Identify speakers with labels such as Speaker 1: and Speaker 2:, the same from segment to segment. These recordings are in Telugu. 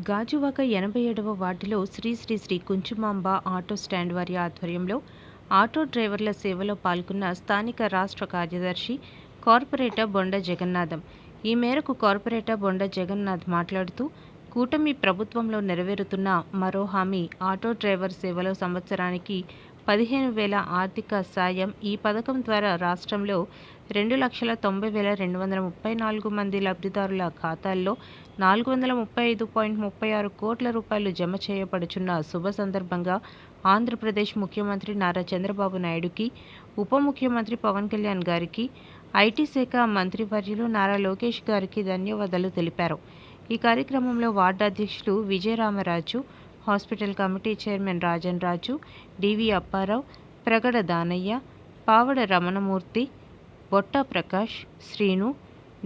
Speaker 1: గాజువాక 87వ వార్డులో శ్రీ శ్రీ శ్రీ కుంచుమాంబ ఆటో స్టాండ్ వారి ఆధ్వర్యంలో ఆటో డ్రైవర్ల సేవలో పాల్గొన్న స్థానిక రాష్ట్ర కార్యదర్శి కార్పొరేటర్ బొండ జగన్నాథం. ఈ మేరకు కార్పొరేటర్ బొండ జగన్నాథ్ మాట్లాడుతూ, కూటమి ప్రభుత్వంలో నెరవేరుతున్న మరో హామీ ఆటో డ్రైవర్ సేవలో సంవత్సరానికి 15,000 ఆర్థిక సాయం. ఈ పథకం ద్వారా రాష్ట్రంలో 2,90,234 మంది లబ్ధిదారుల ఖాతాల్లో 435.36 కోట్ల రూపాయలు జమ చేయబడుచున్న శుభ సందర్భంగా ఆంధ్రప్రదేశ్ ముఖ్యమంత్రి నారా చంద్రబాబు నాయుడుకి, ఉప ముఖ్యమంత్రి పవన్ కళ్యాణ్ గారికి, ఐటీ శాఖ మంత్రివర్యులు నారా లోకేష్ గారికి ధన్యవాదాలు తెలిపారు. ఈ కార్యక్రమంలో వార్డు అధ్యక్షులు Vijayaramaraju, hospital committee chairman Rajan Raju, D V Apparao, Pragada Danayya, Pavada Ramanamurthy, Botta Prakash, Srinu,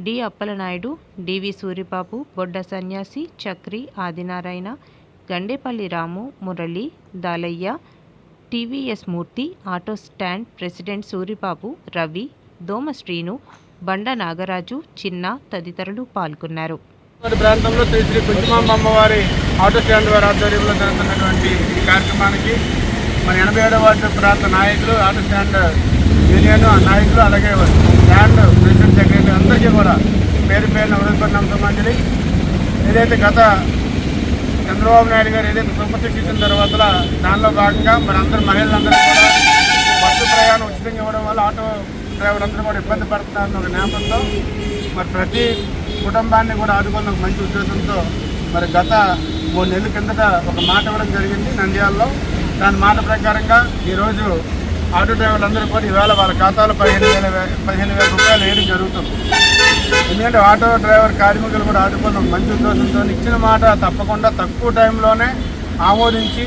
Speaker 1: D Appalanaidu, D V Suribabu, Bodda Sanyasi, Chakri, Adinarayana, Gandepalli Ramu, Murali, Dalayya, TVS Murthy, auto stand president Suribabu, Ravi, Doma Srinu, బండ నాగరాజు, చిన్న తదితరులు పాల్గొన్నారు.
Speaker 2: ప్రాంతంలో శ్రీ శ్రీ కుంచుమాంబ అమ్మవారి ఆటో స్టాండ్ వారి ఆధ్వర్యంలో జరుగుతున్నటువంటి ఈ కార్యక్రమానికి మన 87వ వార్డు ప్రాంత నాయకులు, ఆటో స్టాండ్ యూనియన్ నాయకులు, అలాగే స్టాండ్ ప్రెసిడెంట్ సెక్రటరీ అందరికీ కూడా పేరు పేరున హృదయపూర్వక సమాంజలి. ఏదైతే గత చంద్రబాబు నాయుడు గారు ఏదైతే సూపర్ సిక్స్ ఇచ్చిన తర్వాత దానిలో భాగంగా మరి అందరూ మహిళలందరూ కూడా బస్సు ప్రయాణం ఉచితంగా ఇవ్వడం వల్ల ఆటో డ్రైవర్లందరూ కూడా ఇబ్బంది పడుతున్నారన్న ఒక నేపథ్యంలో మరి ప్రతి కుటుంబాన్ని కూడా ఆదుకున్న ఒక మంచి ఉద్దేశంతో మరి గత 3 నెలల కిందట ఒక మాట ఇవ్వడం జరిగింది నంద్యాలలో. దాని మాట ప్రకారంగా ఈరోజు ఆటో డ్రైవర్లందరూ కూడా ఈవేళ వాళ్ళ ఖాతాలో 15,000 రూపాయలు వేయడం జరుగుతుంది. ఎందుకంటే ఆటో డ్రైవర్ కార్మికులు కూడా ఆదుకున్న మంచి ఉద్దేశంతో ఇచ్చిన మాట తప్పకుండా తక్కువ టైంలోనే ఆమోదించి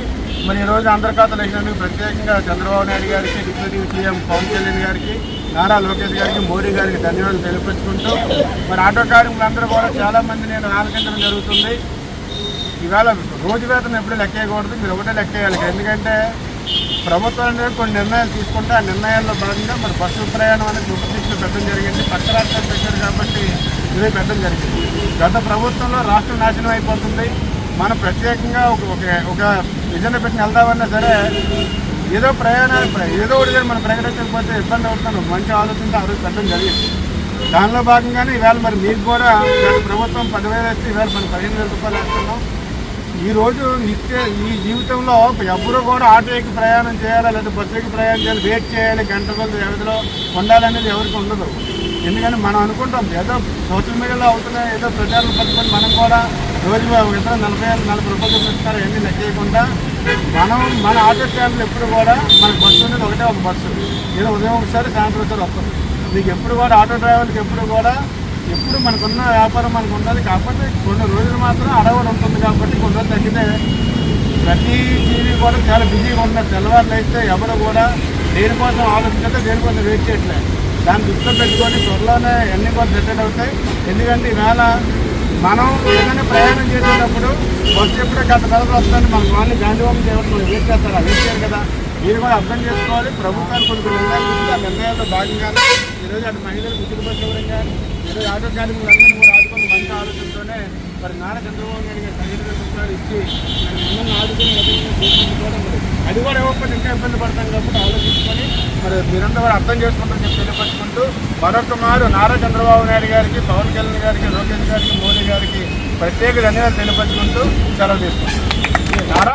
Speaker 2: మరి ఈరోజు అందరి ఖాతాలు వేసినందుకు ప్రత్యేకంగా చంద్రబాబు నాయుడు గారికి, డిప్యూటీ సీఎం పవన్ కళ్యాణ్ గారికి, నారా లోకేష్ గారికి, మోడీ గారికి ధన్యవాదాలు తెలియపరుచుకుంటూ మరి ఆటో కార్మికులందరూ కూడా చాలామంది నేను ఆలోచించడం జరుగుతుంది. ఈవేళ రోజు వేతనం ఎప్పుడు లెక్కేయకూడదు, మీరు ఒకటే లెక్కేయాలి. ఎందుకంటే ప్రభుత్వం అనేది కొన్ని నిర్ణయాలు తీసుకుంటే ఆ నిర్ణయాల్లో భాగంగా మరి బస్సు ప్రయాణం అనేది ఉపశిక్షణ పెట్టడం జరిగింది. పక్క రాష్ట్రాలు పెట్టారు కాబట్టి ఇదే పెట్టడం జరిగింది. గత ప్రభుత్వంలో రాష్ట్రం నాశనం అయిపోతుంది, మనం ప్రత్యేకంగా ఒక విజన్ పెట్టి వెళ్దామన్నా సరే ఏదో ఒకటి మనం ప్రకటించకపోతే ఇబ్బంది అవుతున్నాను మంచి ఆలోచనతో ఆ రోజు పెట్టడం జరిగింది. దానిలో భాగంగానే ఈవేళ మరి మీకు కూడా ప్రభుత్వం 10,000 వేస్తే ఈవేళ మనం 15,000 రూపాయలు వేస్తున్నాం. ఈరోజు ఈ జీవితంలో ఎవరు కూడా ఆటో ఎక్కి ప్రయాణం చేయాలా, లేదా బస్సు ఎక్కి ప్రయాణం చేయాలి, వెయిట్ చేయాలి, గంట కొద్ది వ్యవధిలో ఉండాలనేది ఎవరికి ఉండదు. ఎందుకంటే మనం అనుకుంటాం ఏదో సోషల్ మీడియాలో అవుతున్నాయి, ఏదో ప్రచారం పట్టుకొని మనం కూడా రోజు ఇతర 40 రూపాయలు చూపిస్తున్నారు. అవన్నీ లెక్కేయకుండా మన ఆటో స్టాండ్లు ఎప్పుడు కూడా మనకు బస్సు ఉండేది ఒకటే ఒక బస్సు, ఏదో ఉదయం ఒకసారి సాయంత్రం ఒకసారి వస్తుంది. మీకు ఎప్పుడు కూడా ఆటో డ్రైవర్లకు ఎప్పుడు మనకున్న వ్యాపారం మనకు ఉండాలి. కాకపోతే కొన్ని రోజులు మాత్రం అడవులు ఉంటుంది కాబట్టి కొన్ని రోజులు తగ్గితే ప్రతి జీవి కూడా చాలా బిజీగా ఉంటున్నారు. తెల్లవారులు అయితే ఎవరు కూడా దేనికోసం ఆలోచించట్లేదు, దేనికోసం వెయిట్ చేయట్లేదు. దాన్ని దృష్టిలో పెట్టుకొని త్వరలోనే అన్నీ కూడా సెటిల్ అవుతాయి. ఎందుకంటే ఈవేళ మనం ఏదైనా ప్రయాణం చేసేటప్పుడు బస్సు ఎప్పుడో గత కథలు వస్తాయని మనకు వాళ్ళు గాంధీవామం చేయడం వెయిట్ చేస్తారు, వెయిట్ చేయరు కదా. మీరు కూడా అర్థం చేసుకోవాలి. ప్రభుత్వాలు కొన్ని నిర్ణయాలు ఉంటుంది, ఆ నిర్ణయాల్లో భాగంగానే ఈరోజు అటు మహిళలకు ఉచిత బస్సు ఇవ్వడం కానీ ఈరోజు ఆటో కార్మికులందరినీ కూడా ఆదుకుని మంచి ఆలోచనతోనే మరి నారా చంద్రబాబు నాయుడు గారు 15,000 రూపాయలు ఇచ్చి మిమ్మల్ని ఆదుకుని కూడా మరి అది కూడా ఇవ్వకపోతే ఇంకా ఇబ్బంది పడతాం కాబట్టి ఆలోచించుకొని మరి మీరంతా కూడా అర్థం చేసుకుంటారని చెప్పి తెలియపరుచుకుంటూ మరొక మారు నారా చంద్రబాబు నాయుడు గారికి, పవన్ కళ్యాణ్ గారికి, లోకేష్ గారికి, మోడీ గారికి ప్రత్యేక ధన్యవాదాలు తెలియపరుచుకుంటూ సెలవు తీసుకుంటాం.